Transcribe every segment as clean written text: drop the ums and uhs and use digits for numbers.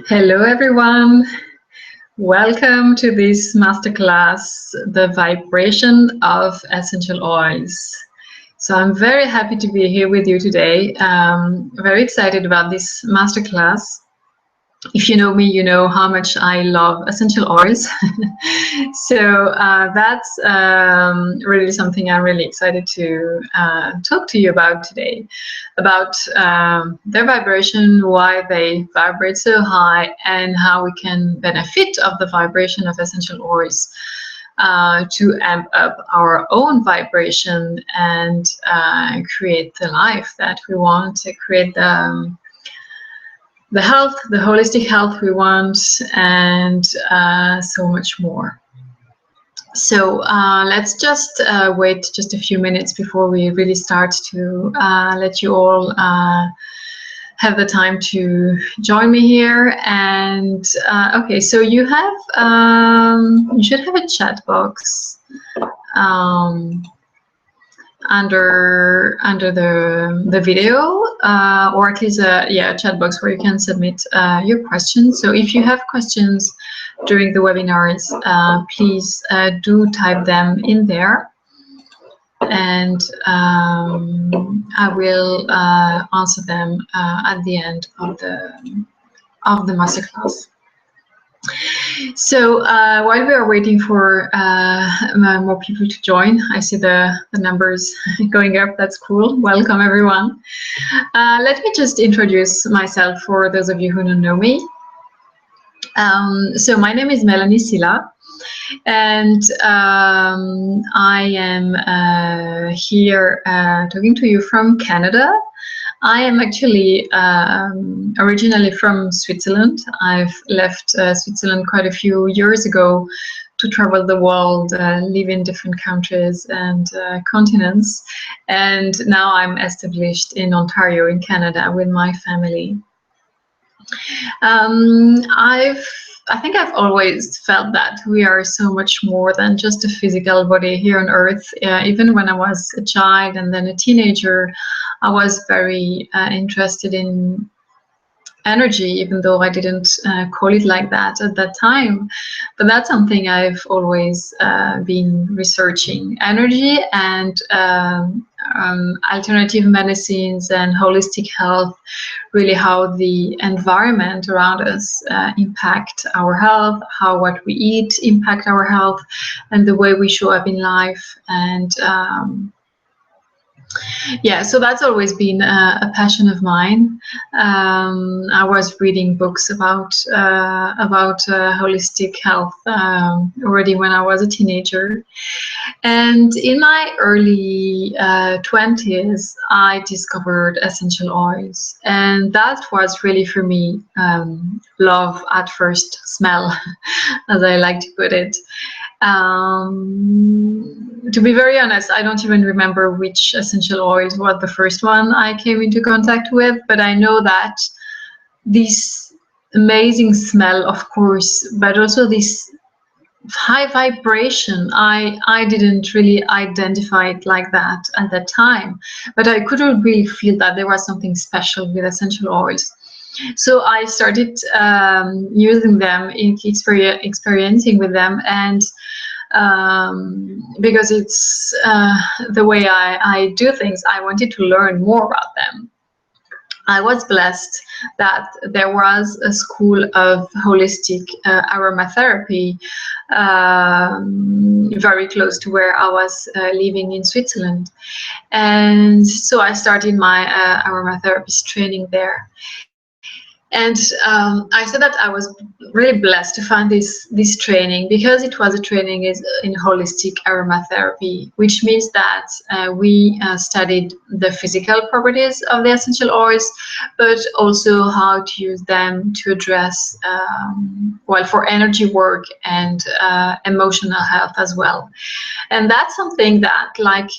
Hello everyone, welcome to this masterclass, The Vibration of Essential Oils. So I'm very happy to be here with you today. Very excited about this masterclass. If you know me, you know how much I love essential oils. So that's really something I'm really excited to talk to you about today, about their vibration, why they vibrate so high, and how we can benefit of the vibration of essential oils to amp up our own vibration and create the life that we want, to create the health, the holistic health we want, and so much more. So let's just wait just a few minutes before we really start to let you all have the time to join me here. And okay, so you have you should have a chat box under the video, or at least a chat box where you can submit your questions. So if you have questions during the webinars, please do type them in there, and I will answer them at the end of the masterclass. So while we are waiting for more people to join, I see the numbers going up. That's cool. Welcome, everyone. Let me just introduce myself for those of you who don't know me. So my name is Melanie Silla, and I am here talking to you from Canada. I am actually originally from Switzerland. I've left Switzerland quite a few years ago to travel the world, live in different countries and continents. And now I'm established in Ontario in Canada with my family. I think I've always felt that we are so much more than just a physical body here on earth. Even when I was a child and then a teenager, I was very interested in energy, even though I didn't call it like that at that time. But that's something I've always been researching: energy and alternative medicines and holistic health, really how the environment around us impact our health, how what we eat impact our health, and the way we show up in life. And yeah, so that's always been a passion of mine. I was reading books about holistic health already when I was a teenager, and in my early 20s, I discovered essential oils, and that was really for me love at first smell, as I like to put it. To be very honest, I don't even remember which essential oils was the first one I came into contact with, but I know that this amazing smell, of course, but also this high vibration, I didn't really identify it like that at that time, but I couldn't really feel that there was something special with essential oils. So I started using them, experiencing with them, and because it's the way I do things, I wanted to learn more about them. I was blessed that there was a school of holistic aromatherapy very close to where I was living in Switzerland. And so I started my aromatherapist training there. And I said that I was really blessed to find this training, because it was a training in holistic aromatherapy, which means that we studied the physical properties of the essential oils, but also how to use them to address, well, for energy work and emotional health as well. And that's something that, like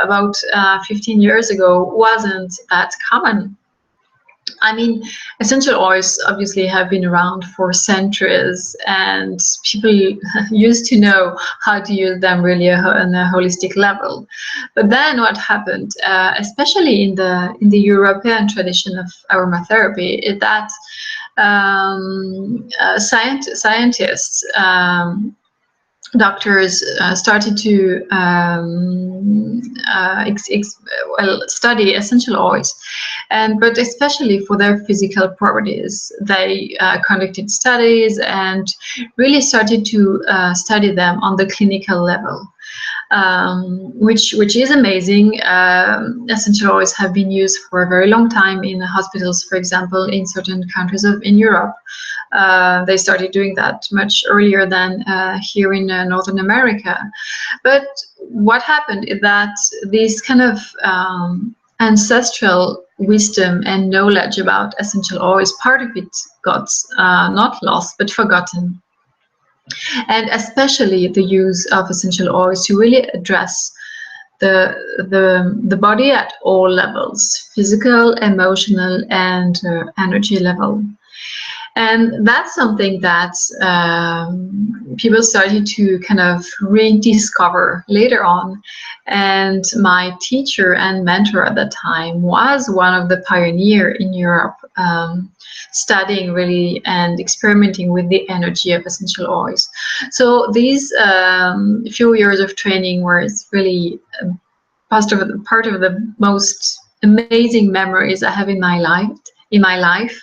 about 15 years ago, wasn't that common. I mean, essential oils obviously have been around for centuries, and people used to know how to use them really on a holistic level. But then what happened, especially in the European tradition of aromatherapy, is that Scientists, doctors started to study essential oils, but especially for their physical properties. They conducted studies and really started to study them on the clinical level. Which is amazing. Essential oils have been used for a very long time in hospitals, for example, in certain countries in Europe. They started doing that much earlier than here in Northern America. But what happened is that this kind of ancestral wisdom and knowledge about essential oils, part of it got not lost but forgotten. And especially the use of essential oils to really address the body at all levels, physical, emotional, and energy level. And that's something that people started to kind of rediscover later on. And my teacher and mentor at the time was one of the pioneers in Europe, studying really and experimenting with the energy of essential oils. So these few years of training were really part of the most amazing memories I have in my life.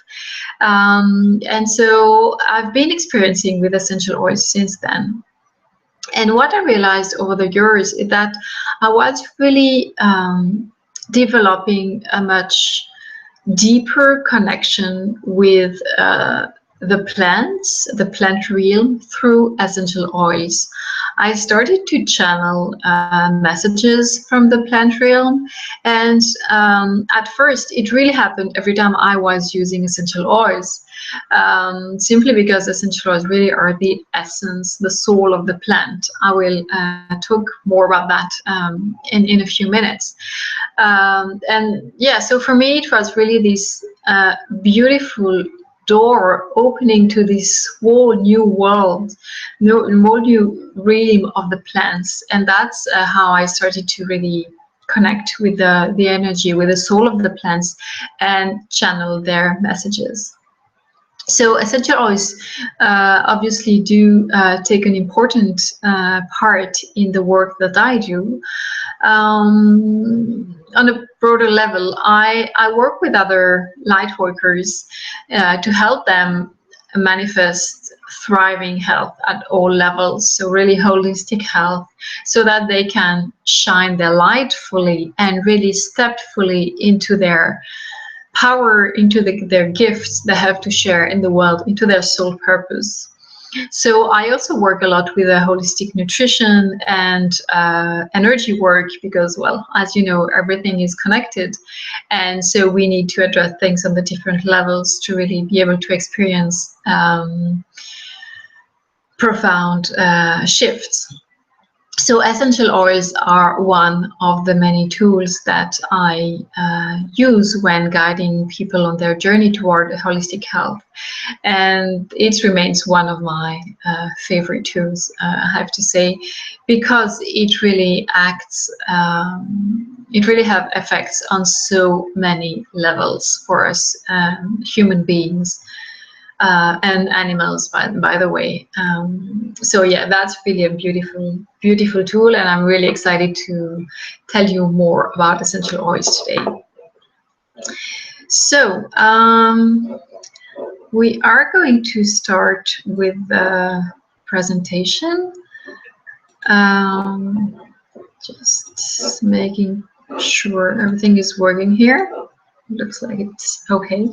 And so I've been experiencing with essential oils since then. And what I realized over the years is that I was really developing a much deeper connection with the plants, the plant realm, through essential oils. I started to channel messages from the plant realm, and at first it really happened every time I was using essential oils, simply because essential oils really are the essence, the soul of the plant. I will talk more about that in a few minutes. And yeah, so for me it was really this beautiful door opening to this whole new world, whole new realm of the plants. And that's how I started to really connect with the energy, with the soul of the plants, and channel their messages. So essential oils obviously do take an important part in the work that I do. On a broader level, I work with other light workers to help them manifest thriving health at all levels, so really holistic health, so that they can shine their light fully and really step fully into their power, into their gifts they have to share in the world, into their soul purpose. So I also work a lot with holistic nutrition and energy work, because, well, as you know, everything is connected. And so we need to address things on the different levels to really be able to experience profound shifts. So essential oils are one of the many tools that I use when guiding people on their journey toward holistic health. And it remains one of my favorite tools, I have to say, because it really acts, it really have effects on so many levels for us human beings. And animals, by the way. So yeah, that's really a beautiful tool, and I'm really excited to tell you more about essential oils today. So we are going to start with the presentation. Just making sure everything is working here. Looks like it's okay.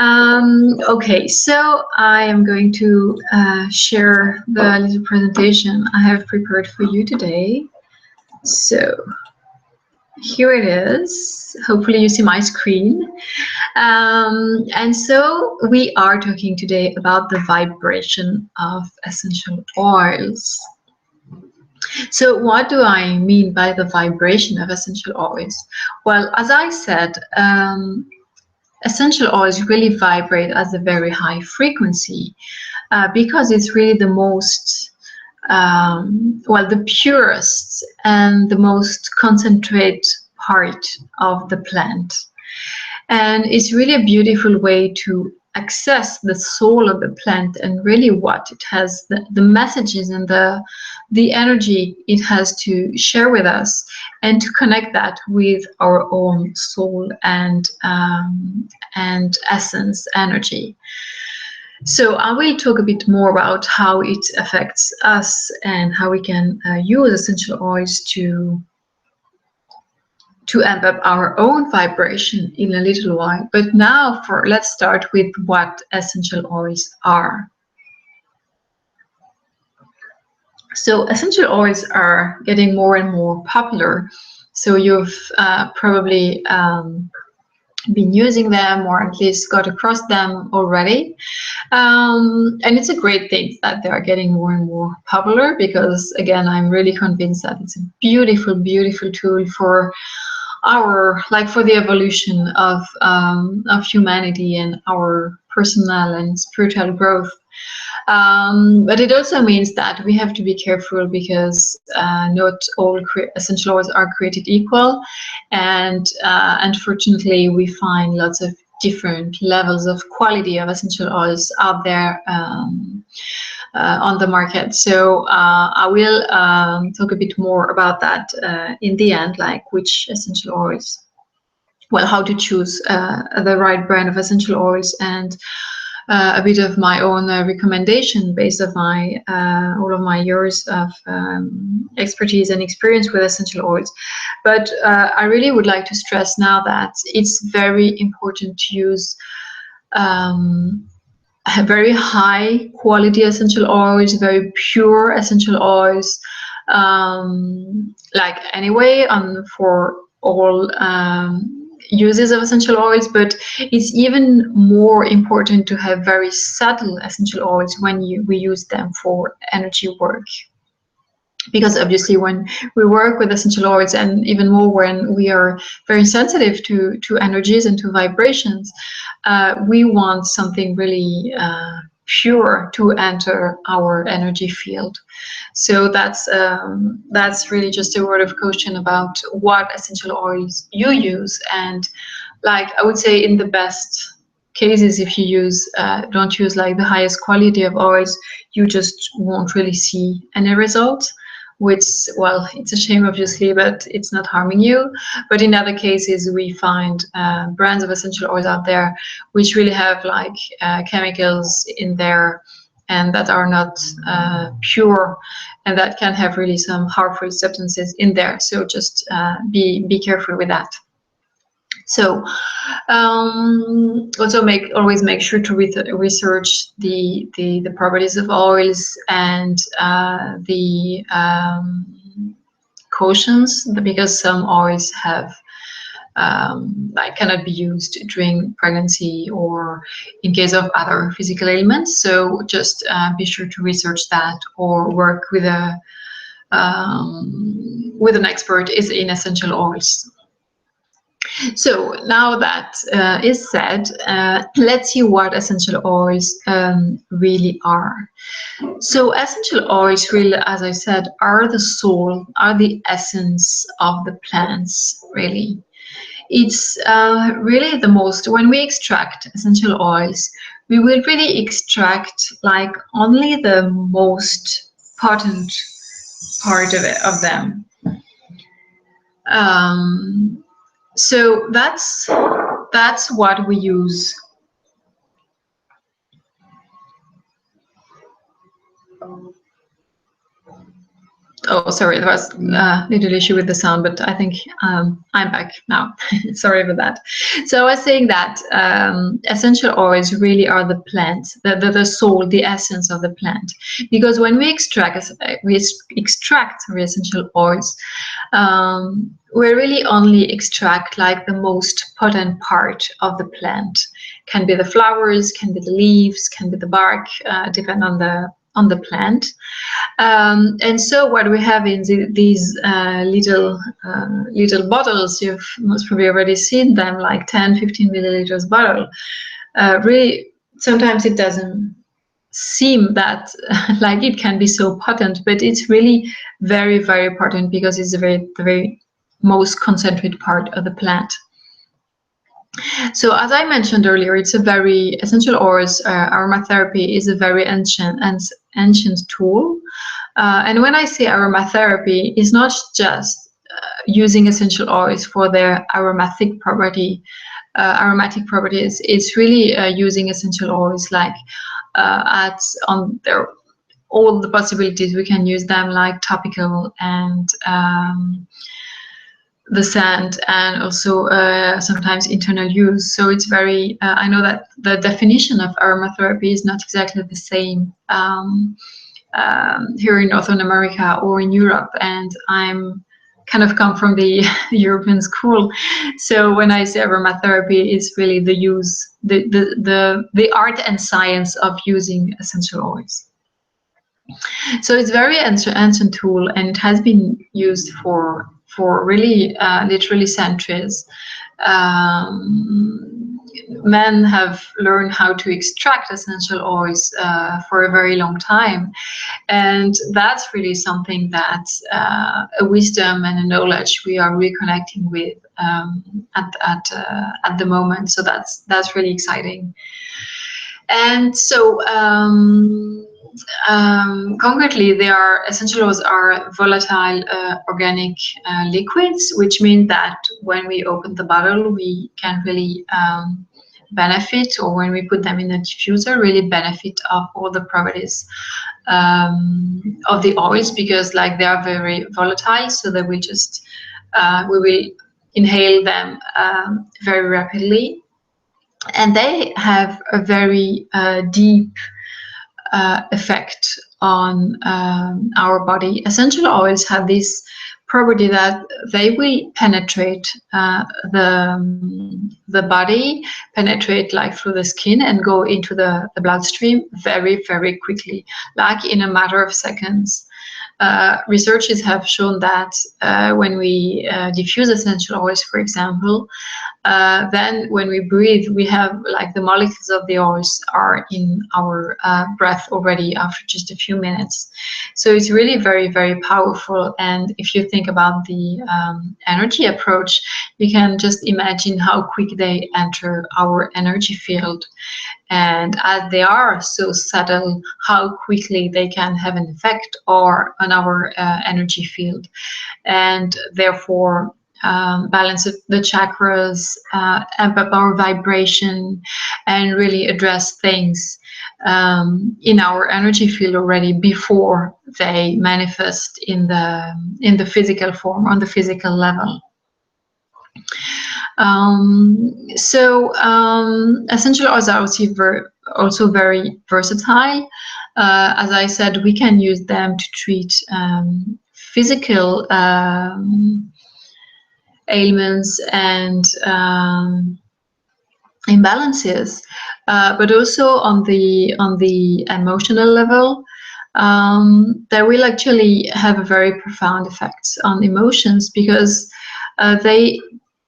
Okay, so I am going to share the little presentation I have prepared for you today. So here it is. Hopefully you see my screen. And so we are talking today about the vibration of essential oils. So what do I mean by the vibration of essential oils? Well, as I said, essential oils really vibrate at a very high frequency because it's really the most, the purest and the most concentrated part of the plant. And it's really a beautiful way to access the soul of the plant and really what it has, the messages and the energy it has to share with us, and to connect that with our own soul and essence energy. So I will talk a bit more about how it affects us and how we can use essential oils to amp up our own vibration in a little while. But now let's start with what essential oils are. So essential oils are getting more and more popular. So you've probably been using them, or at least got across them already. And it's a great thing that they are getting more and more popular, because again, I'm really convinced that it's a beautiful, beautiful tool for for the evolution of humanity and our personal and spiritual growth. But it also means that we have to be careful, because not all essential oils are created equal, and unfortunately we find lots of different levels of quality of essential oils out there on the market. So I will talk a bit more about that in the end, like which essential oils, well, how to choose the right brand of essential oils, and a bit of my own recommendation based on my all of my years of expertise and experience with essential oils. But I really would like to stress now that it's very important to use very high quality essential oils, very pure essential oils, like anyway for all uses of essential oils. But it's even more important to have very subtle essential oils when we use them for energy work. Because obviously when we work with essential oils, and even more when we are very sensitive to energies and to vibrations, we want something really pure to enter our energy field. So that's really just a word of caution about what essential oils you use. And like I would say, in the best cases, if you don't use like the highest quality of oils, you just won't really see any results, which, well, it's a shame obviously, but it's not harming you. But in other cases, we find brands of essential oils out there which really have like chemicals in there, and that are not pure, and that can have really some harmful substances in there. So just be careful with that. So also always make sure to research the properties of oils, and the cautions, because some oils have like cannot be used during pregnancy or in case of other physical ailments. So just be sure to research that, or work with an expert in essential oils. So now that is said, let's see what essential oils really are. So essential oils really, as I said, are the soul, are the essence of the plants, really. It's really the most, when we extract essential oils, we will really extract like only the most potent part of them. So that's what we use. Oh, sorry, there was a little issue with the sound, but I think I'm back now. Sorry for that. So I was saying that essential oils really are the plant, the soul, the essence of the plant. Because when we extract essential oils, we really only extract like the most potent part of the plant. Can be the flowers, can be the leaves, can be the bark, depending on the plant. And so what we have in these little bottles, you've most probably already seen them, like 10-15 milliliters bottle. Really, sometimes it doesn't seem that like it can be so potent, but it's really very, very potent, because it's the very most concentrated part of the plant. So as I mentioned earlier, it's a very essential oils. Aromatherapy is a very ancient tool. And when I say aromatherapy, it's not just using essential oils for their aromatic properties. It's really using essential oils like at on their all the possibilities. We can use them like topical and the scent, and also sometimes internal use. So it's very, I know that the definition of aromatherapy is not exactly the same here in Northern America or in Europe, and I'm kind of come from the European school. So when I say aromatherapy, it's really the use, the art and science of using essential oils. So it's very ancient tool, and it has been used for really literally centuries. Men have learned how to extract essential oils for a very long time, and that's really something that a wisdom and a knowledge we are reconnecting with at the moment. So that's really exciting. And so concretely, their essential oils are volatile organic liquids, which means that when we open the bottle, we can really benefit, or when we put them in a diffuser, really benefit of all the properties of the oils, because like they are very volatile, so that we just we will inhale them very rapidly, and they have a very deep effect on our body. Essential oils have this property that they will penetrate the body, penetrate like through the skin and go into the bloodstream very, very quickly, like in a matter of seconds. Researchers have shown that when we diffuse essential oils, for example, then when we breathe, we have like the molecules of the oils are in our breath already after just a few minutes. So it's really very, very powerful. And if you think about the energy approach, you can just imagine how quick they enter our energy field. And as they are so subtle, how quickly they can have an effect or on our energy field, and therefore balance the chakras, amp up our vibration, and really address things in our energy field already before they manifest in the physical form, on the physical level. Essential oils are also very versatile. As I said, we can use them to treat physical ailments and imbalances, but also on the emotional level. They will actually have a very profound effects on emotions, because they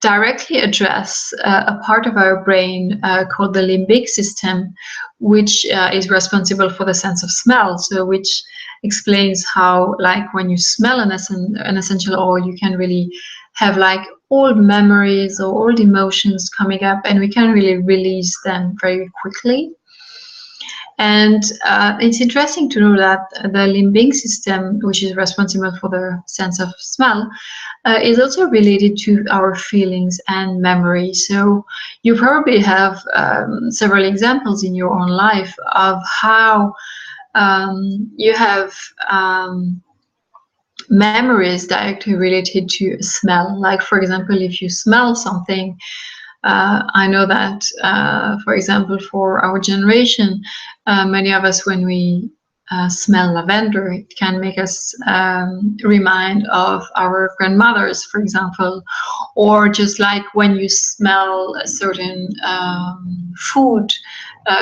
directly address a part of our brain called the limbic system, which is responsible for the sense of smell. So which explains how, like, when you smell an essential oil, you can really have like old memories or old emotions coming up, and we can really release them very quickly. And it's interesting to know that the limbic system, which is responsible for the sense of smell, is also related to our feelings and memory. So you probably have several examples in your own life of how you have memories directly related to smell. Like, for example, if you smell something, I know that, for example, for our generation, many of us, when we smell lavender, it can make us remind of our grandmothers, for example, or just like when you smell a certain food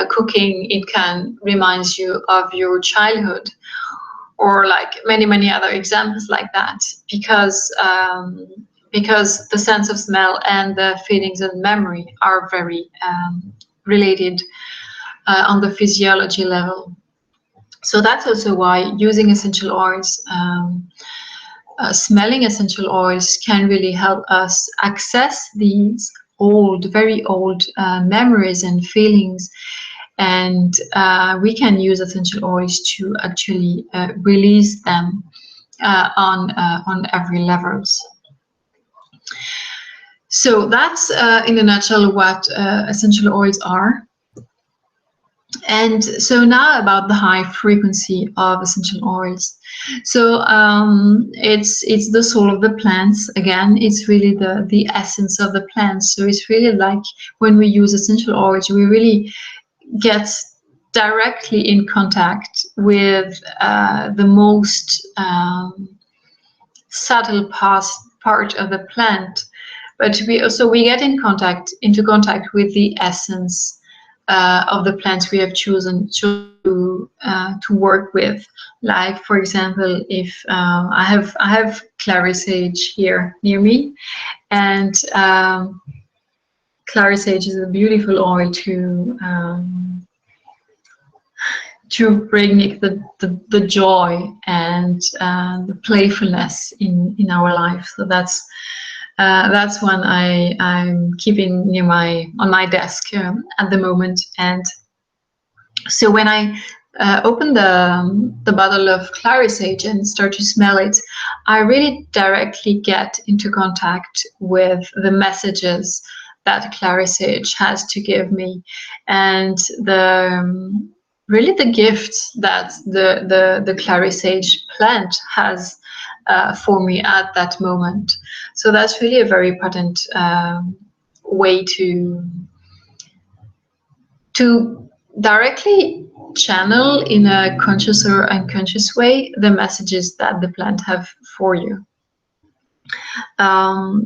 cooking, it can remind you of your childhood, or like many other examples like that, because the sense of smell and the feelings and memory are very related on the physiology level. So that's also why using essential oils, smelling essential oils, can really help us access these old, very old memories and feelings, and we can use essential oils to actually release them on every levels. So that's in a nutshell what essential oils are. And so now about the high frequency of essential oils. So it's the soul of the plants. Again, it's really the essence of the plants. So it's really like when we use essential oils, we really get directly in contact with the most subtle part of the plant, but we get into contact with the essence of the plants we have chosen to work with. Like, for example, if I have clary sage here near me, and clary sage is a beautiful oil to bring the joy and the playfulness in our life. So that's one I'm keeping near on my desk at the moment. And so when I open the bottle of clary sage and start to smell it, I really directly get into contact with the messages that clary sage has to give me, and really the gift that the clary sage plant has for me at that moment. So that's really a very important way to directly channel in a conscious or unconscious way the messages that the plant have for you.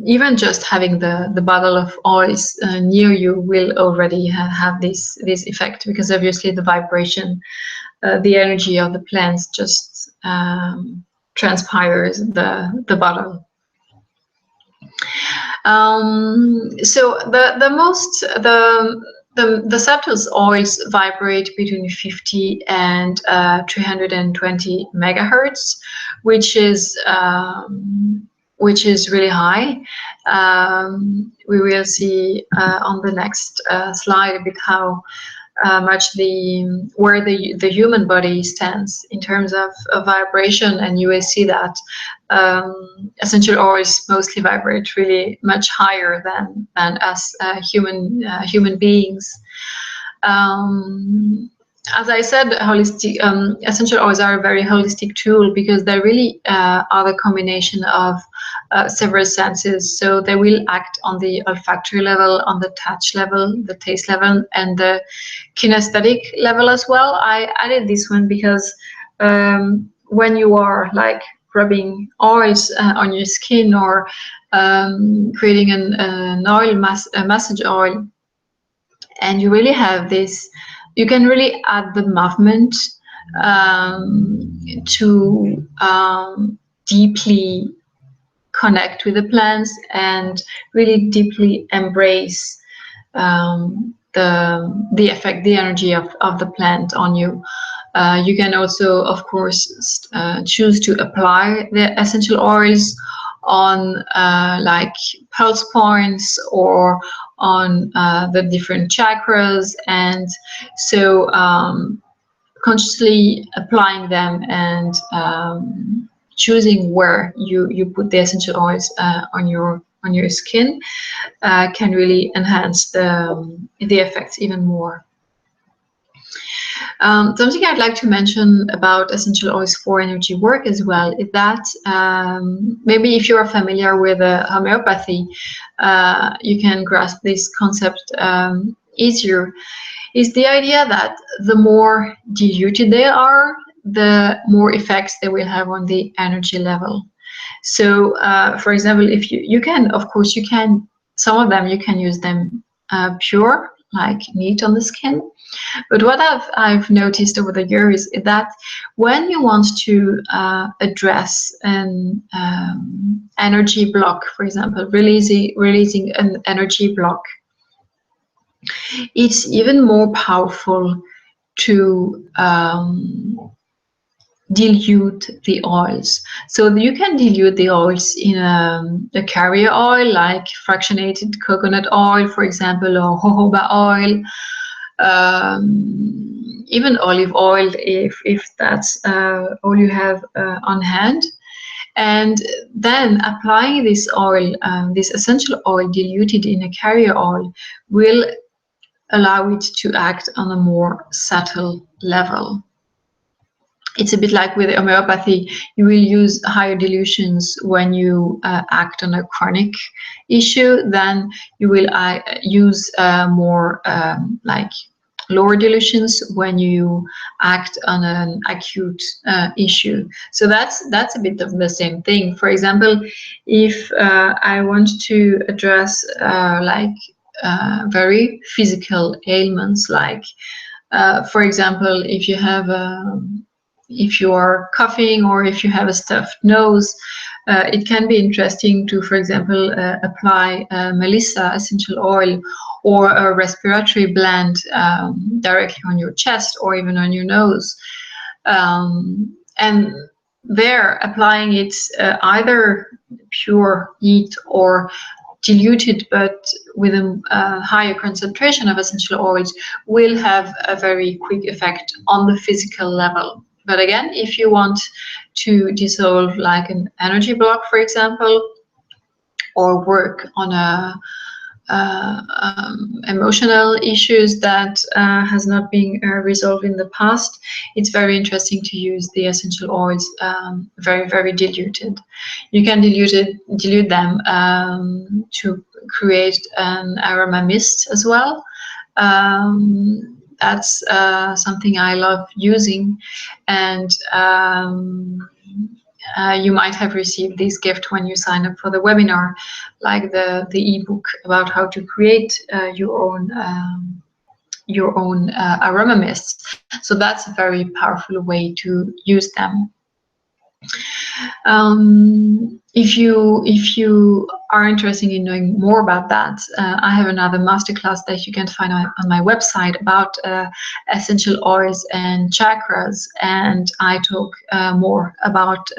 Even just having the bottle of oils near you will already have this effect, because obviously the vibration, the energy of the plants just transpires the bottle. So the subtle oils vibrate between 50 and 320 megahertz, which is really high. We will see on the next slide a bit how much where the human body stands in terms of vibration, and you will see that essential oils mostly vibrate really much higher than us human beings. As I said, holistic essential oils are a very holistic tool, because they really are the combination of several senses. So they will act on the olfactory level, on the touch level, the taste level, and the kinesthetic level as well. I added this one because when you are like rubbing oils on your skin, or creating an oil massage oil, and you really have this, you can really add the movement to deeply connect with the plants and really deeply embrace the effect, the energy of the plant on you. You can also, of course, choose to apply the essential oils on like pulse points, or on the different chakras, and so consciously applying them and choosing where you put the essential oils on your skin can really enhance the effects even more. Something I'd like to mention about essential oils for energy work as well is that maybe if you're familiar with homeopathy, you can grasp this concept easier. Is the idea that the more diluted they are, the more effects they will have on the energy level. So, for example, if you can, of course, you can, some of them you can use them pure, like neat on the skin. But what I've noticed over the years is that when you want to address an energy block, for example, releasing an energy block, it's even more powerful to dilute the oils. So you can dilute the oils in a carrier oil, like fractionated coconut oil, for example, or jojoba oil, even olive oil, if that's all you have on hand. And then applying this oil, this essential oil diluted in a carrier oil, will allow it to act on a more subtle level. It's a bit like with homeopathy. You will use higher dilutions when you act on a chronic issue. Then you will use more like lower dilutions when you act on an acute issue. So that's a bit of the same thing. For example, if I want to address very physical ailments, like for example, if you are coughing or if you have a stuffed nose, it can be interesting to, for example, apply Melissa essential oil or a respiratory blend directly on your chest or even on your nose. And there, applying it either pure heat or diluted but with a higher concentration of essential oils, will have a very quick effect on the physical level. But again, if you want to dissolve like an energy block, for example, or work on emotional issues that has not been resolved in the past, it's very interesting to use the essential oils very, very diluted. You can dilute them to create an aroma mist as well. That's something I love using, and you might have received this gift when you sign up for the webinar, like the ebook about how to create your own aroma mists. So that's a very powerful way to use them. If you are interested in knowing more about that, I have another masterclass that you can find on my website about essential oils and chakras, and I talk more about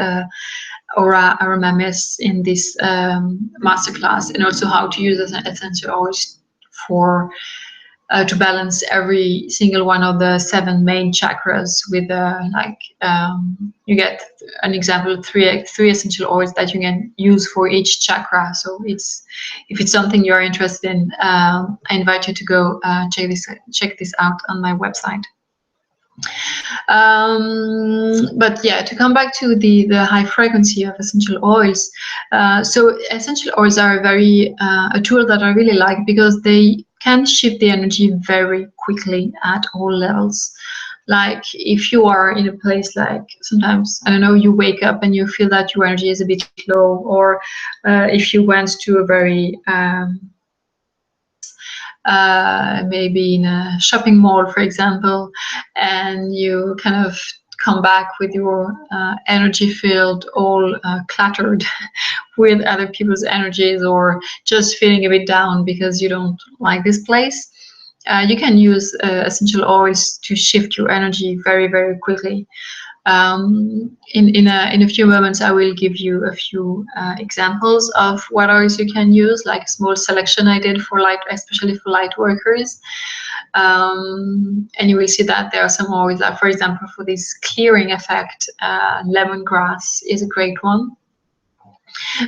aroma mists in this masterclass, and also how to use essential oils for to balance every single one of the 7 main chakras with you get an example, three essential oils that you can use for each chakra. So if it's something you're interested in, I invite you to go check this out on my website. But yeah, to come back to the high frequency of essential oils, so essential oils are a tool that I really like, because they can shift the energy very quickly at all levels. Like if you are in a place, like sometimes, I don't know, you wake up and you feel that your energy is a bit low, or if you went to a very maybe in a shopping mall, for example, and you kind of come back with your energy field all cluttered with other people's energies, or just feeling a bit down because you don't like this place. You can use essential oils to shift your energy very, very quickly. In a few moments, I will give you a few examples of what oils you can use, like a small selection I did for especially for light workers. And you will see that there are some oils, like for example, for this clearing effect, lemongrass is a great one.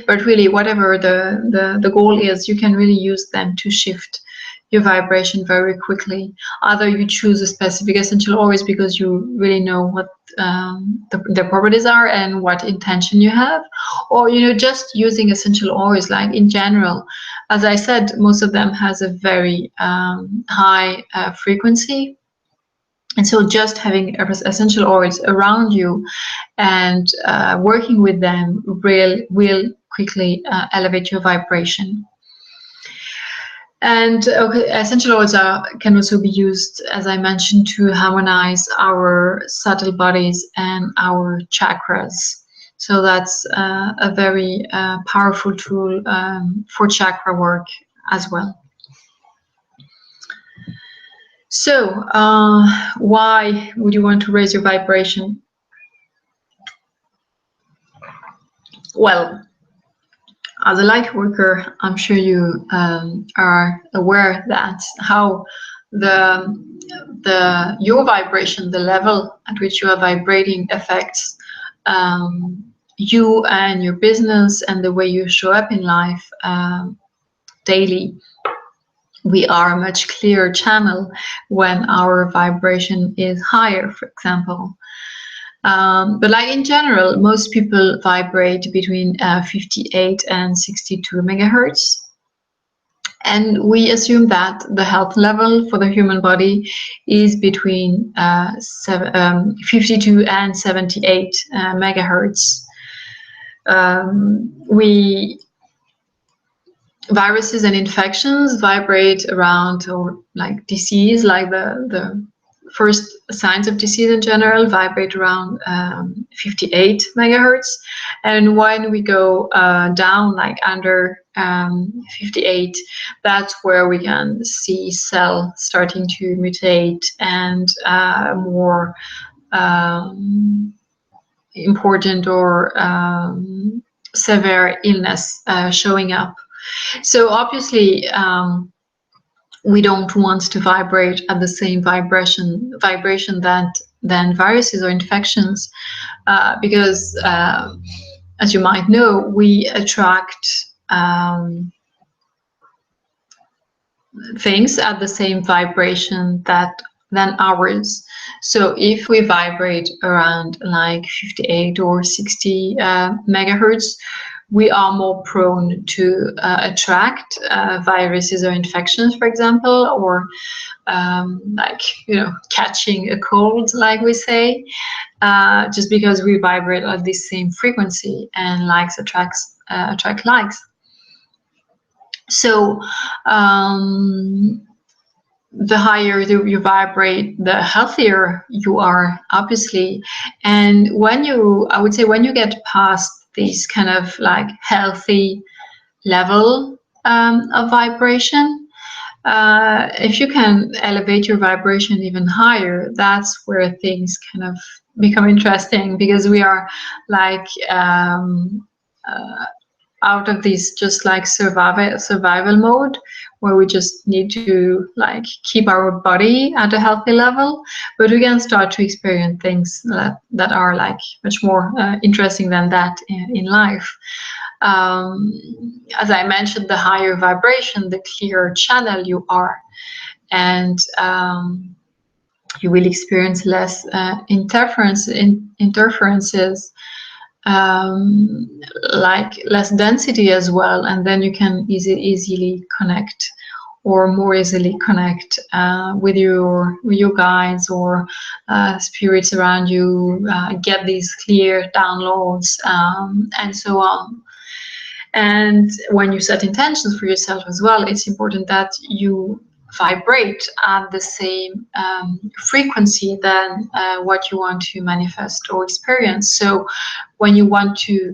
But really, whatever the goal is, you can really use them to shift your vibration very quickly. Either you choose a specific essential oils because you really know what the properties are and what intention you have, or just using essential oils like in general. As I said, most of them has a very high frequency. And so just having essential oils around you and working with them will quickly elevate your vibration. And essential oils can also be used, as I mentioned, to harmonize our subtle bodies and our chakras. So that's a very powerful tool for chakra work as well. So why would you want to raise your vibration? Well, as a light worker, I'm sure you are aware that how your vibration, the level at which you are vibrating, affects you and your business and the way you show up in life daily. We are a much clearer channel when our vibration is higher, for example. But like in general, most people vibrate between 58 and 62 megahertz. And we assume that the health level for the human body is between 52 and 78 megahertz. Viruses and infections vibrate around, or like disease, like the first signs of disease in general vibrate around 58 megahertz. And when we go down, like under 58, that's where we can see cell starting to mutate and more important or severe illness showing up. So obviously, we don't want to vibrate at the same vibration than viruses or infections, because as you might know, we attract things at the same vibration than ours. So if we vibrate around like 58 or 60 megahertz, we are more prone to attract viruses or infections, for example, or like, catching a cold, like we say, just because we vibrate at the same frequency, and likes attract likes. So the higher you vibrate, the healthier you are, obviously. And I would say when you get past this kind of like healthy level of vibration, if you can elevate your vibration even higher, that's where things kind of become interesting, because we are like out of this just like survival mode, where we just need to like keep our body at a healthy level, but we can start to experience things that are like much more interesting than that in life. As I mentioned, the higher vibration, the clearer channel you are, and you will experience less interferences, like less density as well, and then you can easily connect, or more easily connect with your guides or spirits around you, get these clear downloads, and so on. And when you set intentions for yourself as well, it's important that you vibrate at the same frequency than what you want to manifest or experience. So when you want to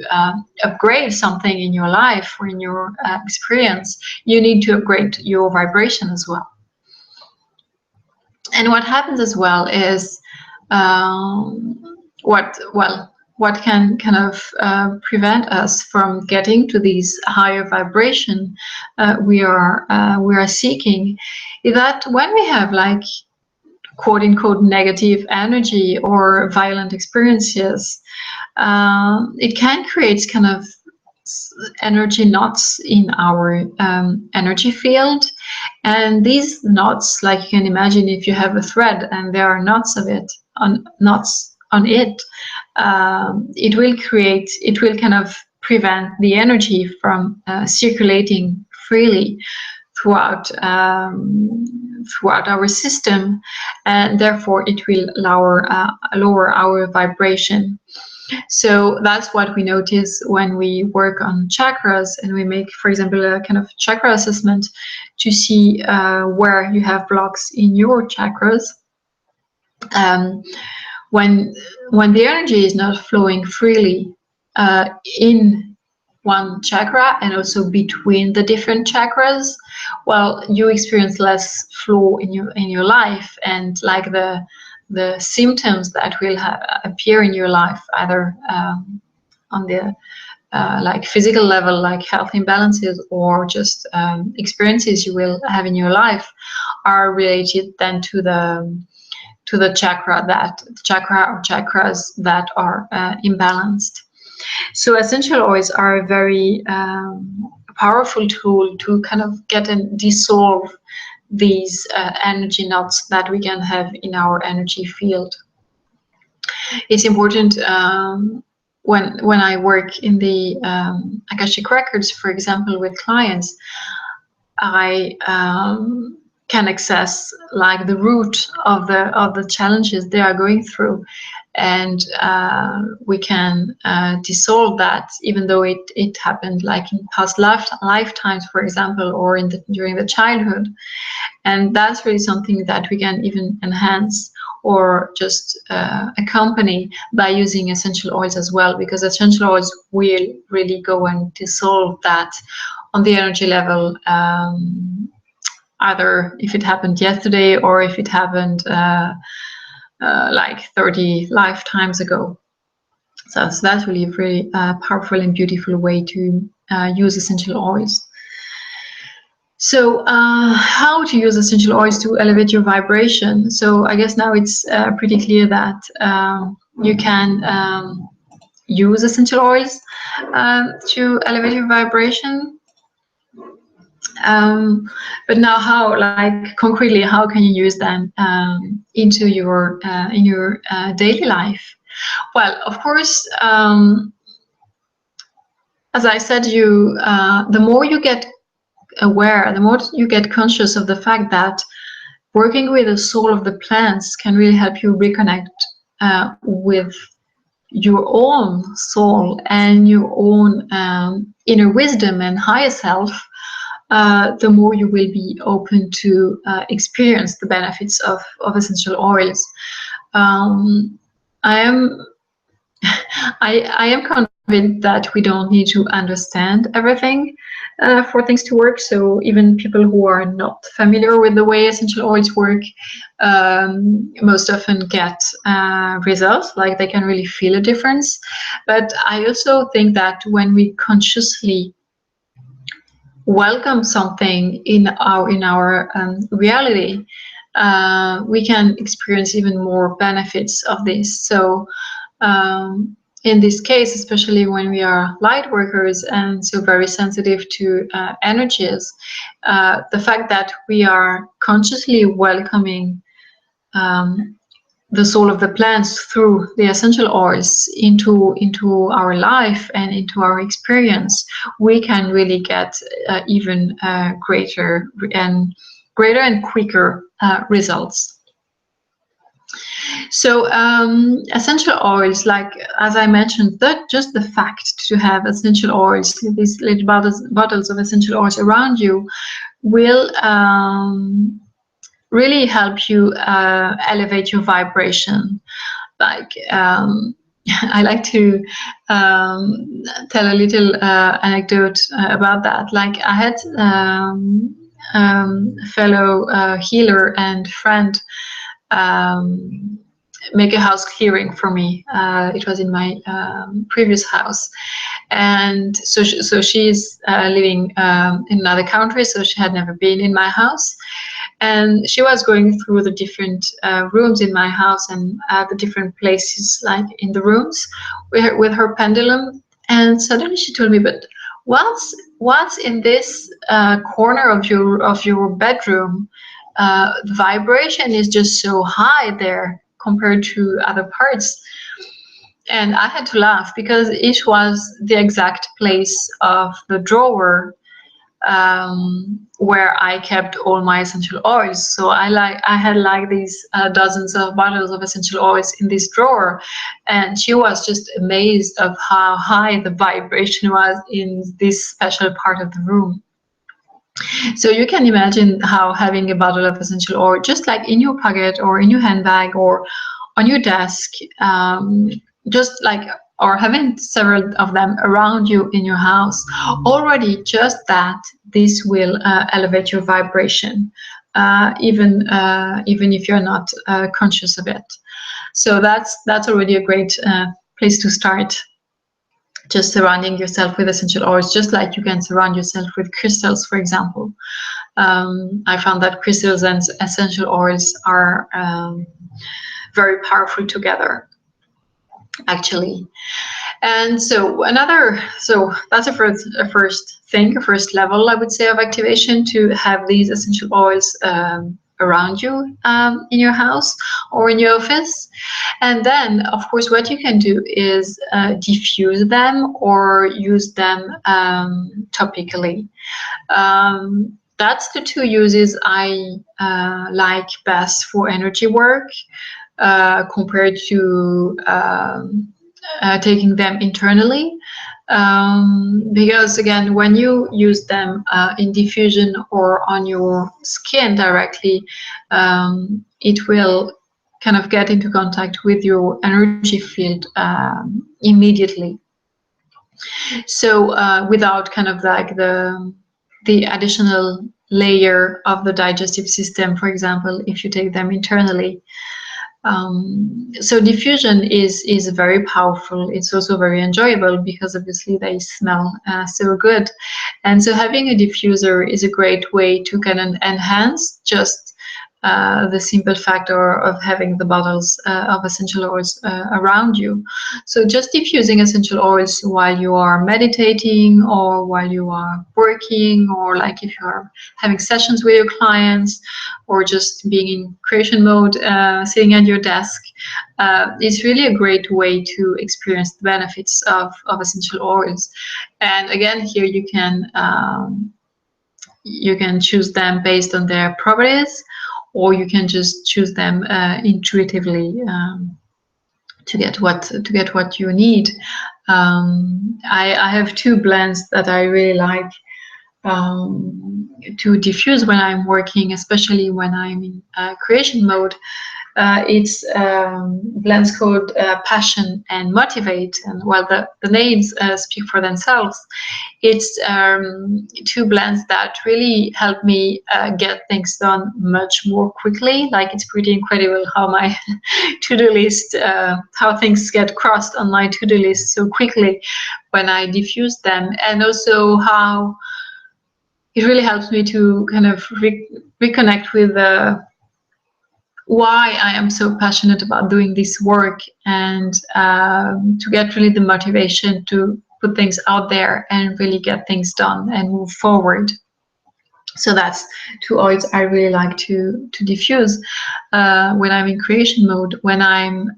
upgrade something in your life or in your experience, you need to upgrade your vibration as well. And what happens as well is what can kind of prevent us from getting to these higher vibration we are seeking, is that when we have like quote unquote negative energy or violent experiences, it can create kind of energy knots in our energy field. And these knots, like you can imagine, if you have a thread and there are knots on it, it will kind of prevent the energy from circulating freely throughout our system, and therefore it will lower our vibration. So that's what we notice when we work on chakras, and we make, for example, a kind of chakra assessment to see where you have blocks in your chakras. When the energy is not flowing freely in one chakra and also between the different chakras, well, you experience less flow in your life, and like the symptoms that will appear in your life, either on the like physical level, like health imbalances or just experiences you will have in your life, are related then to the chakra or chakras that are imbalanced. So essential oils are a very powerful tool to kind of get and dissolve these energy knots that we can have in our energy field. It's important when I work in the Akashic records, for example, with clients, I can access like the root of the challenges they are going through, and we can dissolve that, even though it happened like in past lifetimes, for example, or during the childhood. And that's really something that we can even enhance or just accompany by using essential oils as well, because essential oils will really go and dissolve that on the energy level, either if it happened yesterday or if it happened like 30 lifetimes ago. So that's really a very powerful and beautiful way to use essential oils. So how to use essential oils to elevate your vibration? So I guess now it's pretty clear that you can use essential oils to elevate your vibration. But now how, like concretely, how can you use them into your in your daily life? Well, of course, as I said, the more you get aware, the more you get conscious of the fact that working with the soul of the plants can really help you reconnect with your own soul and your own inner wisdom and higher self, the more you will be open to experience the benefits of essential oils. I am convinced that we don't need to understand everything for things to work. So even people who are not familiar with the way essential oils work most often get results, like they can really feel a difference. But I also think that when we consciously welcome something in our reality, we can experience even more benefits of this. So in this case, especially when we are light workers and so very sensitive to energies, the fact that we are consciously welcoming the soul of the plants through the essential oils into our life and into our experience, we can really get even greater and quicker results. So essential oils, like as I mentioned, that just the fact to have essential oils, these little bottles of essential oils around you, will really help you elevate your vibration. Like I like to tell a little anecdote about that. Like I had a fellow healer and friend make a house clearing for me. It was in my previous house, and so she's living in another country, so she had never been in my house, and she was going through the different rooms in my house and the different places, like in the rooms, with her pendulum, and suddenly she told me, "But what's in this corner of your bedroom? The vibration is just so high there compared to other parts." And I had to laugh because it was the exact place of the drawer where I kept all my essential oils. So I had like these dozens of bottles of essential oils in this drawer, and she was just amazed of how high the vibration was in this special part of the room. So you can imagine how having a bottle of essential oil just like in your pocket or in your handbag or on your desk, just like, or having several of them around you in your house, already just that, this will elevate your vibration, even if you're not conscious of it. So that's already a great place to start. just surrounding yourself with essential oils, just like you can surround yourself with crystals, for example. I found that crystals and essential oils are very powerful together, actually. And so that's a first level, I would say, of activation, to have these essential oils around you in your house or in your office. And then, of course, what you can do is diffuse them or use them topically. That's the two uses I like best for energy work, compared to taking them internally. Because again, when you use them in diffusion or on your skin directly, it will kind of get into contact with your energy field immediately. So without kind of like the additional layer of the digestive system, for example, if you take them internally. So diffusion is very powerful. It's also very enjoyable because obviously they smell so good. And so having a diffuser is a great way to kind of enhance just the simple factor of having the bottles of essential oils around you. So just diffusing essential oils while you are meditating or while you are working, or like if you are having sessions with your clients, or just being in creation mode, sitting at your desk, is really a great way to experience the benefits of essential oils. And again, here you can choose them based on their properties, or you can just choose them intuitively to get what you need. I have two blends that I really like to diffuse when I'm working, especially when I'm in creation mode. It's blends called Passion and Motivate, and while the names speak for themselves, it's two blends that really help me get things done much more quickly. Like, it's pretty incredible how my to-do list, how things get crossed on my to-do list so quickly when I diffuse them, and also how it really helps me to kind of reconnect with why I am so passionate about doing this work, and to get really the motivation to put things out there and really get things done and move forward. So that's two oils I really like to diffuse when I'm in creation mode. When I'm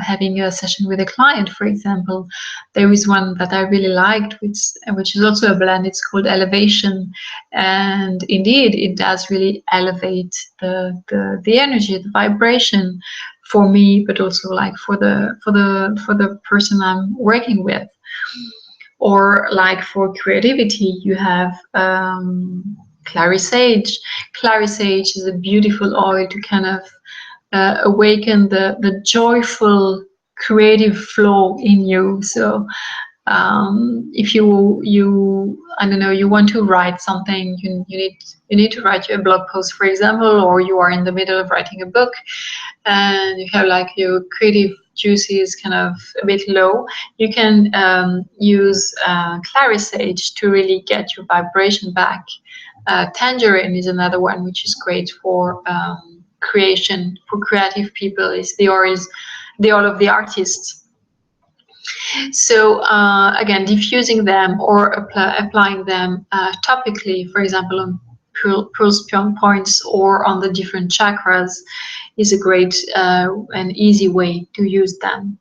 having a session with a client, for example, there is one that I really liked, which is also a blend. It's called Elevation, and indeed, it does really elevate the energy, the vibration for me, but also like for the person I'm working with. Or like for creativity, you have clary sage. Clary sage is a beautiful oil to kind of awaken the joyful creative flow in you. So if you I don't know, you want to write something, you need to write your blog post, for example, or you are in the middle of writing a book and you have like your creative juices kind of a bit low, you can use clary sage to really get your vibration back. Tangerine is another one which is great for creation, for creative people. Is the oil of the artist. So again, diffusing them or applying them topically, for example, on pulse points or on the different chakras, is a great and easy way to use them.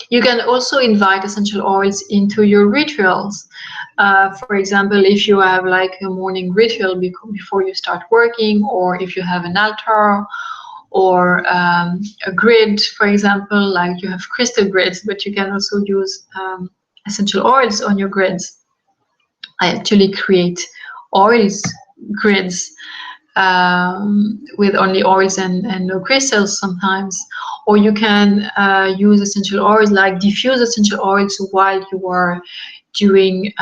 You can also invite essential oils into your rituals. For example, if you have like a morning ritual before you start working, or if you have an altar, or a grid, for example, like you have crystal grids, but you can also use essential oils on your grids. I actually create oils grids with only oils and no crystals sometimes. Or you can use essential oils, like diffuse essential oils while you are doing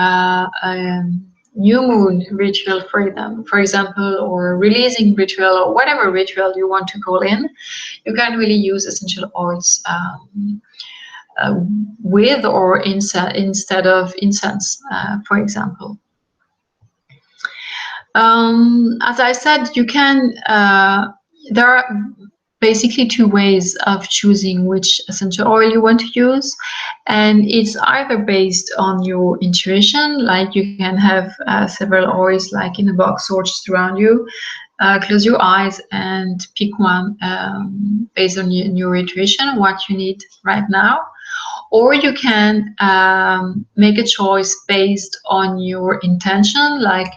new moon ritual for them, for example, or releasing ritual, or whatever ritual you want to call in. You can really use essential oils with or instead of incense, for example. As I said, you can. There are basically two ways of choosing which essential oil you want to use, and it's either based on your intuition, like you can have several oils like in a box or just around you. Close your eyes and pick one based on your intuition, what you need right now. Or you can make a choice based on your intention, like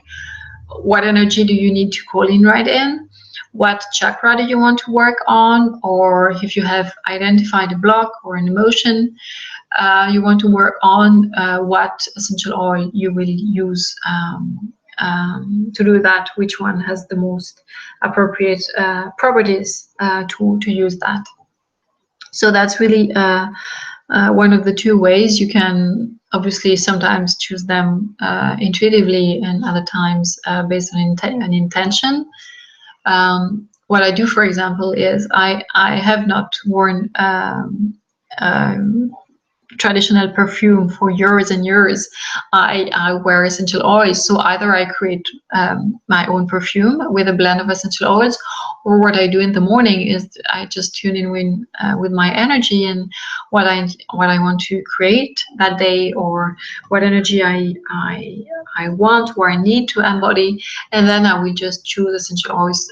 what energy do you need to call in right in, what chakra do you want to work on, or if you have identified a block or an emotion you want to work on, what essential oil you will use to do that, which one has the most appropriate properties to use that. So that's really one of the two ways. You can obviously sometimes choose them intuitively, and other times based on an intention. What I do, for example, is I have not worn traditional perfume for years and years. I wear essential oils, so either I create my own perfume with a blend of essential oils, or what I do in the morning is I just tune in with my energy and what I want to create that day, or what energy I want or I need to embody, and then I will just choose essential oils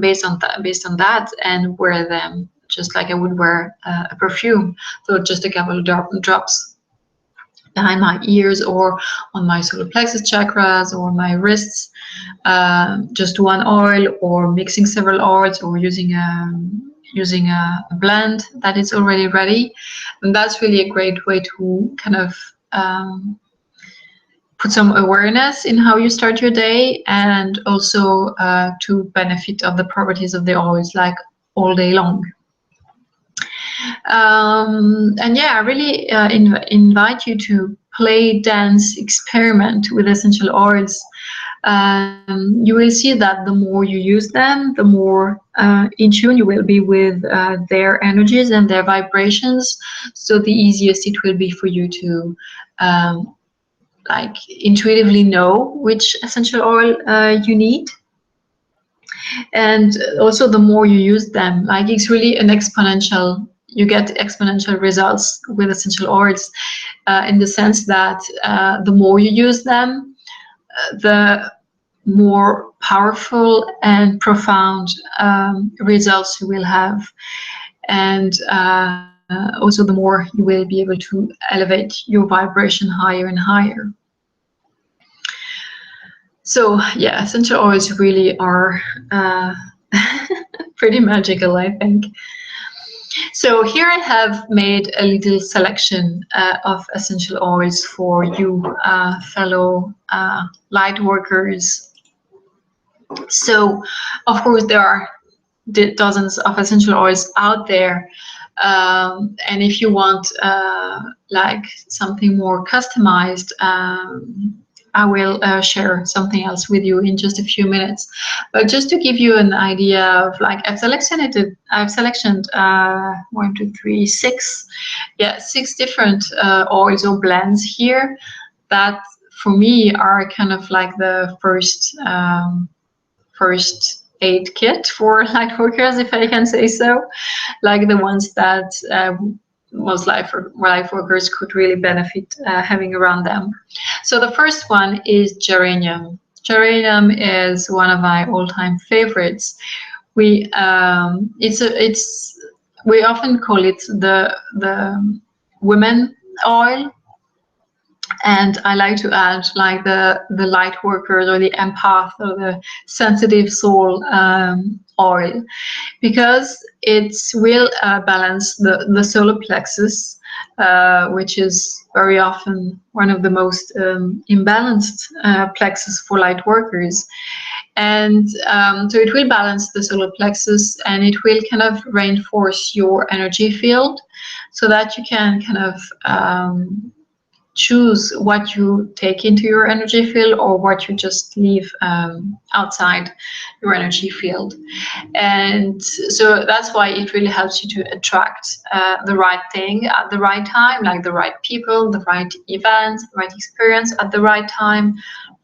based on that and wear them just like I would wear a perfume. So just a couple of drops behind my ears or on my solar plexus chakras or my wrists, just one oil, or mixing several oils, or using a blend that is already ready. And that's really a great way to kind of put some awareness in how you start your day, and also to benefit of the properties of the oils like all day long. And yeah, I really invite you to play, dance, experiment with essential oils. You will see that the more you use them, the more in tune you will be with their energies and their vibrations. So the easiest it will be for you to like intuitively know which essential oil you need. And also the more you use them, like it's really an exponential, you get exponential results with essential oils in the sense that the more you use them, the more powerful and profound results you will have. And also the more you will be able to elevate your vibration higher and higher. So yeah, essential oils really are pretty magical, I think. So here I have made a little selection of essential oils for you fellow light workers. So of course there are dozens of essential oils out there, and if you want like something more customized, I will share something else with you in just a few minutes. But just to give you an idea of, like, I've selected 1, 2, 3, 6, yeah, 6 different oils or blends here that for me are kind of like the first aid kit for light workers, if I can say so, like the ones that most life workers could really benefit having around them. So the first one is geranium. Geranium is one of my all-time favorites. We we often call it the women oil, and I like to add like the light workers or the empath or the sensitive soul oil, because it will balance the solar plexus, which is very often one of the most imbalanced plexus for light workers. And so it will balance the solar plexus, and it will kind of reinforce your energy field so that you can kind of choose what you take into your energy field or what you just leave outside your energy field. And so that's why it really helps you to attract the right thing at the right time, like the right people, the right events, the right experience at the right time,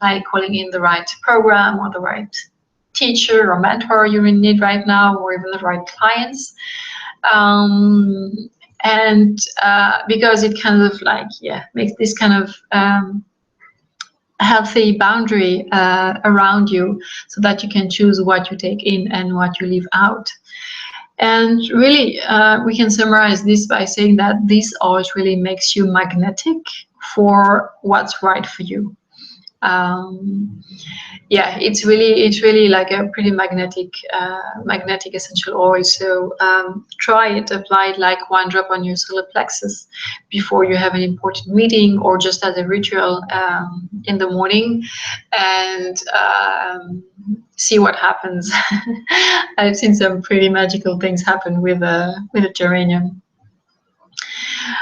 like calling in the right program or the right teacher or mentor you need right now, or even the right clients. And because it kind of like, makes this kind of healthy boundary around you, so that you can choose what you take in and what you leave out. And really, we can summarize this by saying that this art really makes you magnetic for what's right for you. It's really like a pretty magnetic essential oil. So try it, apply it like one drop on your solar plexus before you have an important meeting, or just as a ritual in the morning, and see what happens. I've seen some pretty magical things happen with a geranium.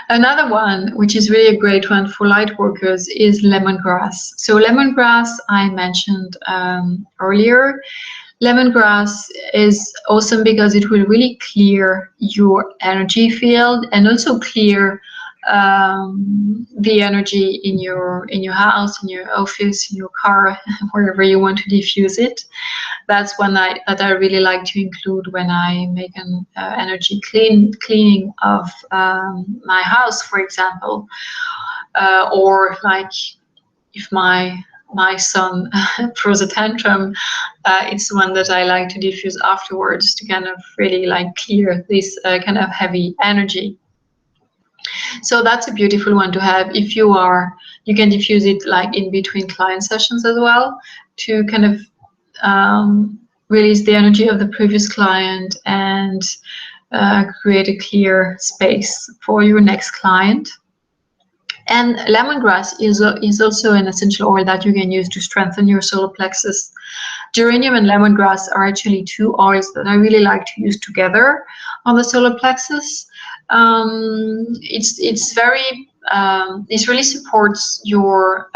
Another one, which is really a great one for light workers, is lemongrass. So lemongrass, I mentioned earlier. Lemongrass is awesome because it will really clear your energy field, and also clear the energy in your house, in your office, in your car, wherever you want to diffuse it. That's one that I really like to include when I make an energy cleaning of my house, for example, or like if my son throws a tantrum, it's one that I like to diffuse afterwards, to kind of really like clear this kind of heavy energy. So that's a beautiful one to have. If you can diffuse it like in between client sessions as well, to kind of release the energy of the previous client and create a clear space for your next client. And lemongrass is also an essential oil that you can use to strengthen your solar plexus. Geranium and lemongrass are actually two oils that I really like to use together on the solar plexus. It's very this really supports your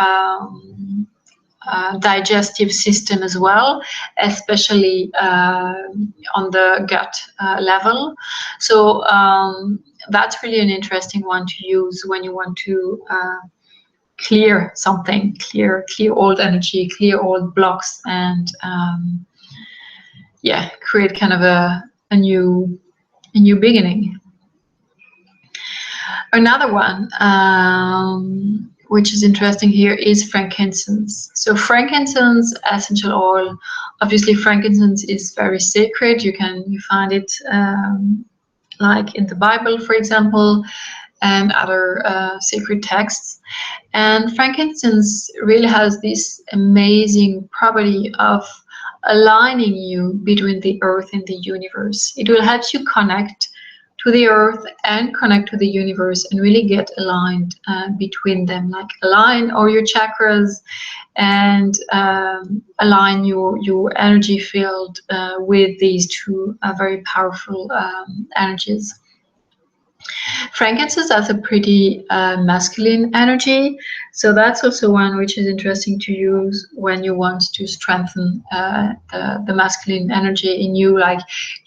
digestive system as well, especially on the gut level. So that's really an interesting one to use when you want to clear something, clear old energy, clear old blocks, and create kind of a new beginning. Another one which is interesting here is frankincense. So frankincense essential oil, obviously frankincense is very sacred. You find it like in the Bible, for example, and other sacred texts. And frankincense really has this amazing property of aligning you between the earth and the universe. It will help you connect to the earth and connect to the universe, and really get aligned between them, like align all your chakras and align your energy field with these two very powerful energies. Frankincense has a pretty masculine energy, so that's also one which is interesting to use when you want to strengthen the masculine energy in you, like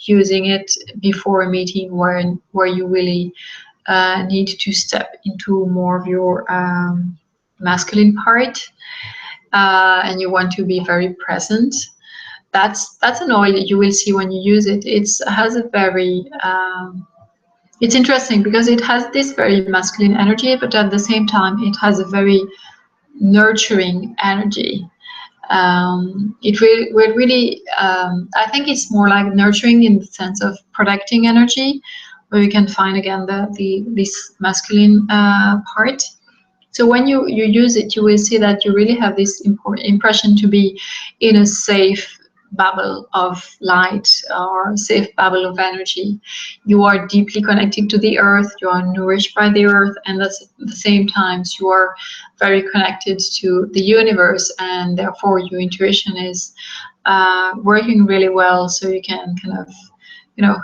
using it before a meeting where you really need to step into more of your masculine part, and you want to be very present. That's an oil that you will see when you use it. It has a very it's interesting because it has this very masculine energy, but at the same time, it has a very nurturing energy. It really, I think it's more like nurturing in the sense of protecting energy, where you can find again this masculine part. So when you use it, you will see that you really have this impression to be in a safe bubble of light, or safe bubble of energy. You are deeply connected to the earth, you are nourished by the earth, and at the same time you are very connected to the universe, and therefore your intuition is working really well, so you can kind of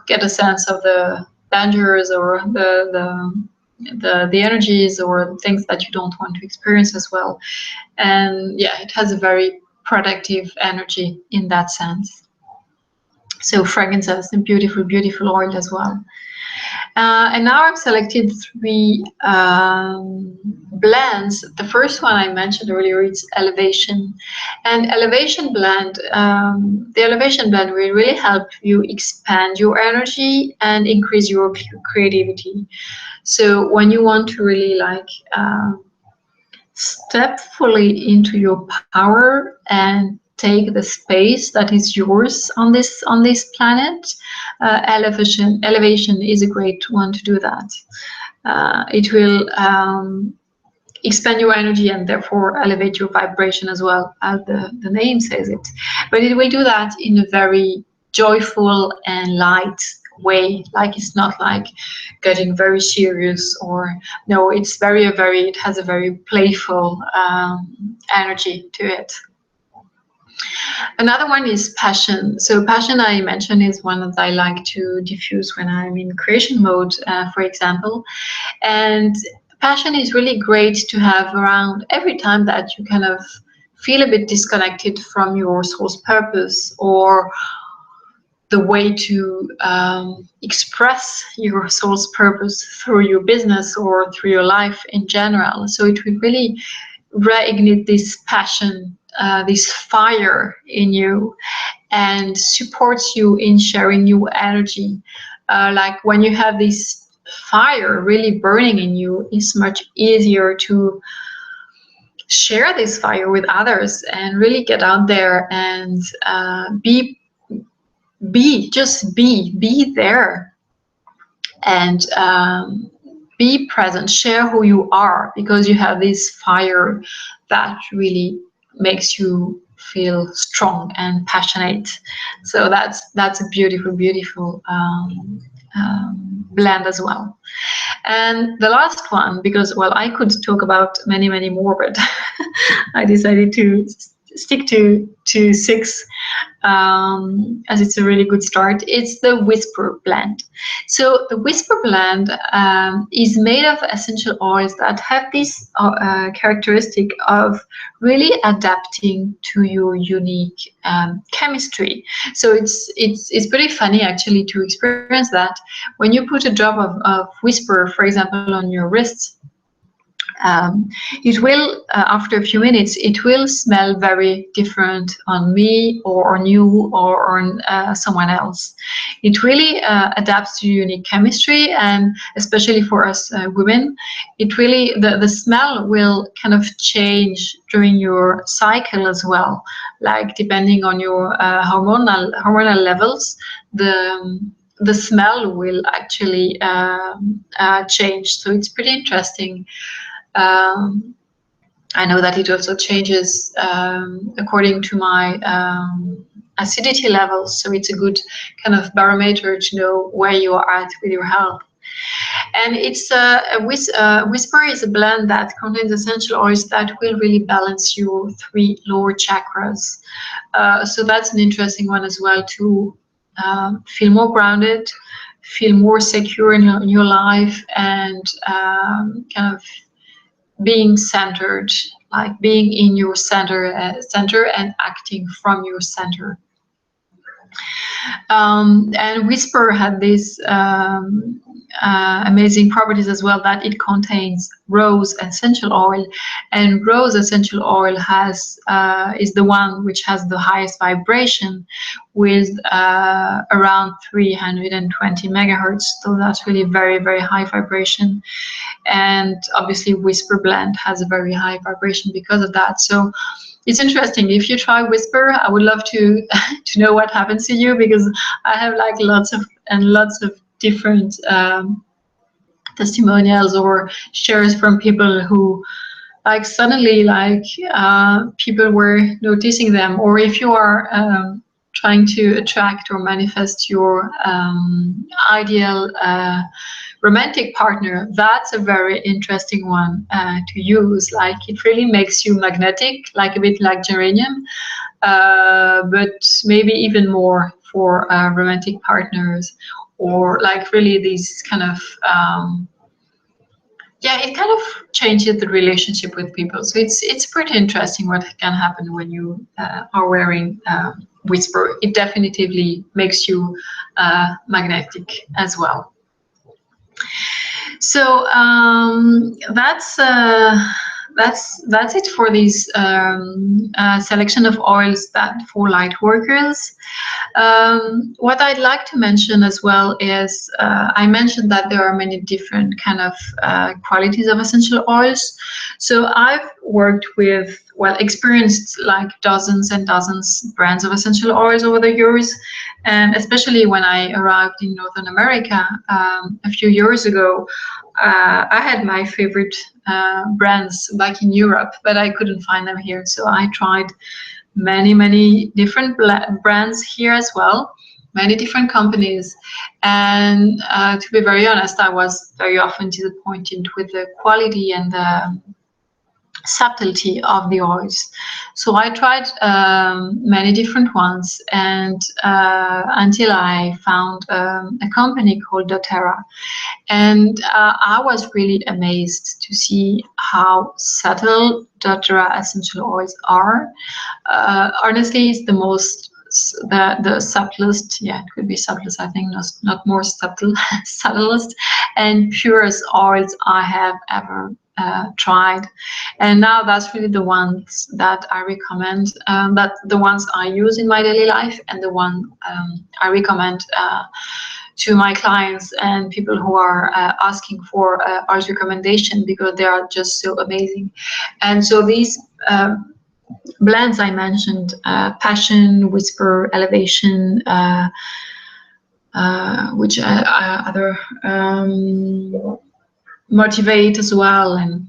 get a sense of the dangers or the the energies or things that you don't want to experience as well. And yeah, it has a very productive energy in that sense. So fragrances and beautiful, beautiful oil as well. And now I've selected three blends. The first one I mentioned earlier is Elevation. And the Elevation blend will really help you expand your energy and increase your creativity. So when you want to really step fully into your power and take the space that is yours on this planet, elevation is a great one to do that. It will expand your energy and therefore elevate your vibration as well, as the name says it. But it will do that in a very joyful and light way. Like, it's not like getting very serious, or no, it's it has a very playful energy to it. Another one is Passion. So Passion, I mentioned, is one that I like to diffuse when I'm in creation mode, for example. And Passion is really great to have around every time that you kind of feel a bit disconnected from your soul's purpose, or the way to express your soul's purpose through your business or through your life in general. So it will really reignite this passion, this fire in you, and supports you in sharing new energy. Like, when you have this fire really burning in you, it's much easier to share this fire with others and really get out there and be there, and be present, share who you are, because you have this fire that really makes you feel strong and passionate. So that's a beautiful, beautiful blend as well. And the last one, because, well, I could talk about many, many more, but I decided to stick to six, as it's a really good start. It's the Whisper blend. So the Whisper blend is made of essential oils that have this characteristic of really adapting to your unique chemistry. So it's pretty funny, actually, to experience that when you put a drop of Whisper, for example, on your wrists. It will, after a few minutes, it will smell very different on me or on you or on someone else. It really adapts to unique chemistry, and especially for us women, it really, the smell will kind of change during your cycle as well. Like, depending on your hormonal levels, the smell will actually change. So it's pretty interesting. I know that it also changes according to my acidity levels, so it's a good kind of barometer to know where you are at with your health. And it's Whisper is a blend that contains essential oils that will really balance your 3 lower chakras. So that's an interesting one as well, to feel more grounded, feel more secure in your life, and kind of being centered, like being in your center and acting from your center. And Whisper had these amazing properties as well, that it contains rose essential oil, and rose essential oil is the one which has the highest vibration, with around 320 megahertz. So that's really very, very high vibration. And obviously Whisper blend has a very high vibration because of that. So it's interesting. If you try Whisper, I would love to to know what happens to you, because I have like lots of different testimonials or shares from people who, like, suddenly, like, people were noticing them. Or if you are trying to attract or manifest your ideal romantic partner, that's a very interesting one to use. Like, it really makes you magnetic, like a bit like geranium, but maybe even more for romantic partners, or like really these kind of yeah, it kind of changes the relationship with people. So it's pretty interesting what can happen when you are wearing Whisper. It definitively makes you magnetic as well. So that's it for this selection of oils that for light workers. What I'd like to mention as well is I mentioned that there are many different kind of qualities of essential oils. So I've worked with, well, experienced like dozens and dozens brands of essential oils over the years. And especially when I arrived in Northern America a few years ago, I had my favorite brands back in Europe, but I couldn't find them here. So I tried many different brands here as well, many different companies. And to be very honest, I was very often disappointed with the quality and the subtlety of the oils. So I tried many different ones, and until I found a company called doTERRA. And I was really amazed to see how subtle doTERRA essential oils are. Honestly, it's the most, the subtlest, yeah, it could be subtlest, I think, not more subtle, subtlest and purest oils I have ever tried. And now that's really the ones that I recommend, that the ones I use in my daily life, and the one I recommend to my clients and people who are asking for art recommendation, because they are just so amazing. And so these blends I mentioned, Passion, Whisper, Elevation, which other Motivate as well, and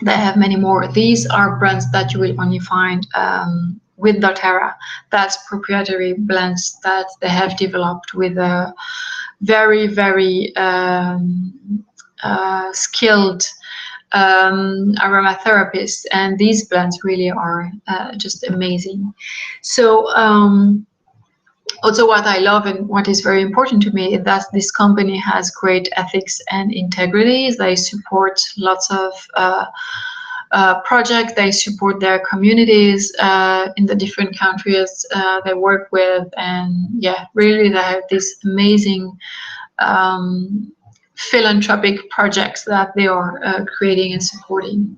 they have many more. These are brands that you will only find with doTERRA. That's proprietary blends that they have developed with a very skilled aromatherapist, and these blends really are just amazing. So also what I love and what is very important to me is that this company has great ethics and integrity. They support lots of projects. They support their communities in the different countries they work with, and yeah, really they have this amazing philanthropic projects that they are creating and supporting.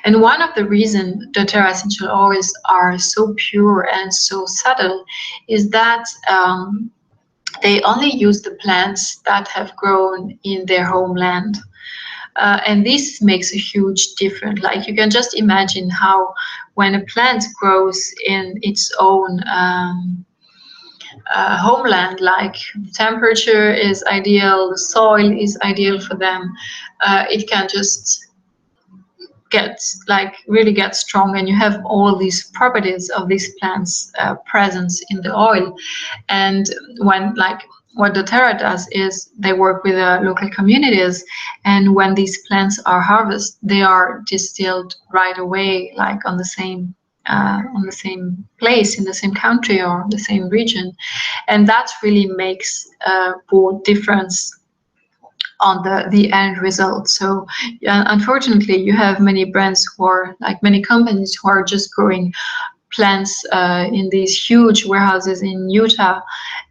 And one of the reasons doTERRA essential oils are so pure and so subtle is that they only use the plants that have grown in their homeland. And this makes a huge difference. Like, you can just imagine how when a plant grows in its own homeland, like the temperature is ideal, the soil is ideal for them, it can just really get strong, and you have all these properties of these plants presence in the oil. And when, like, what doTERRA does is they work with local communities, and when these plants are harvested, they are distilled right away, like on the same place in the same country or the same region. And that really makes a bold difference on the end result. So yeah, unfortunately, you have many brands who are, like many companies, who are just growing plants in these huge warehouses in Utah,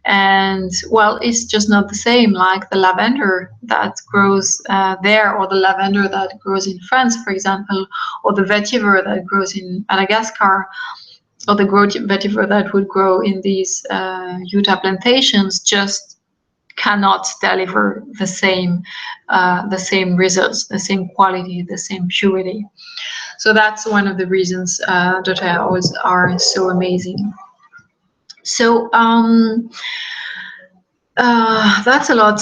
and well, it's just not the same. Like the lavender that grows there, or the lavender that grows in France, for example, or the vetiver that grows in Madagascar, or the vetiver that would grow in these Utah plantations, just cannot deliver the same results, the same quality, the same purity. So that's one of the reasons doTERRA oils are so amazing. So that's a lot.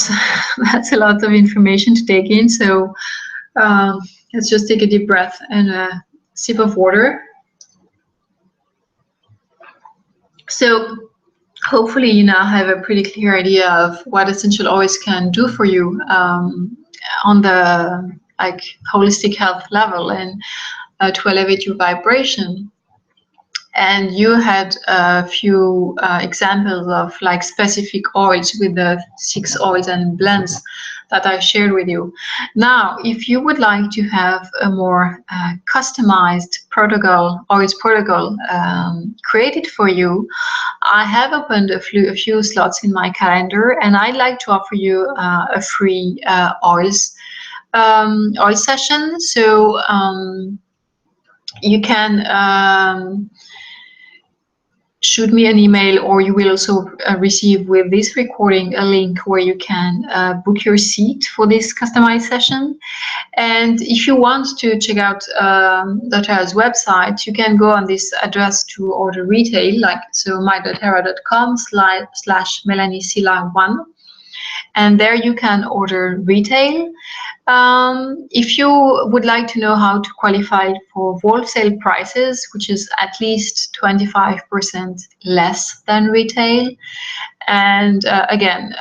That's a lot of information to take in. So let's just take a deep breath and a sip of water. So hopefully you now have a pretty clear idea of what essential oils can do for you on the holistic health level, and to elevate your vibration. and you had a few examples of like specific oils with the 6 oils and blends that I shared with you. Now, if you would like to have a more customized protocol, oils protocol created for you, I have opened a few slots in my calendar, and I'd like to offer you a free oil session. So you can shoot me an email, or you will also receive with this recording a link where you can book your seat for this customized session. And if you want to check out doTERRA's website, you can go on this address to order retail, like so my.terra.com/melaniesilla1, and there you can order retail. If you would like to know how to qualify for wholesale prices, which is at least 25% less than retail, and again,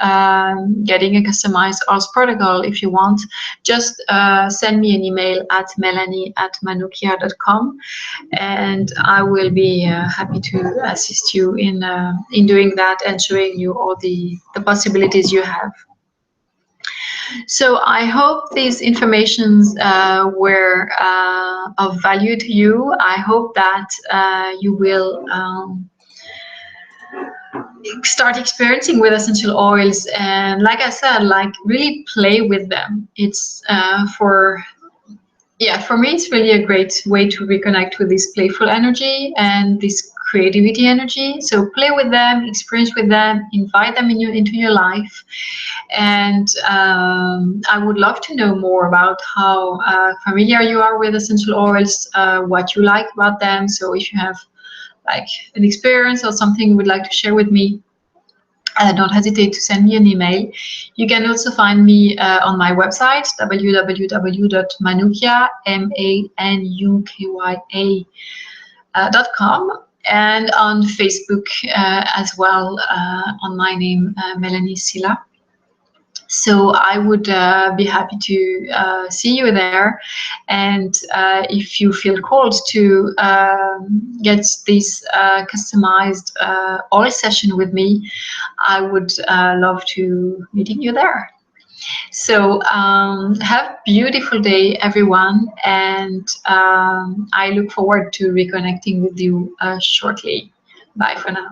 getting a customized oils protocol, if you want, just send me an email at melanie@manukia.com, and I will be happy to assist you in doing that and showing you all the possibilities you have. So I hope these informations were of value to you. I hope that you will start experiencing with essential oils, and like I said, like really play with them. It's for me, it's really a great way to reconnect with this playful energy and this creativity energy. So play with them, experience with them, invite them into your life. And I would love to know more about how familiar you are with essential oils, what you like about them. So if you have like an experience or something you would like to share with me, don't hesitate to send me an email. You can also find me on my website, www.manukia.com, and on Facebook as well, on my name, Melanie Silla. So I would be happy to see you there. And if you feel called to get this customized oil session with me, I would love to meeting you there. So have a beautiful day, everyone. And I look forward to reconnecting with you shortly. Bye for now.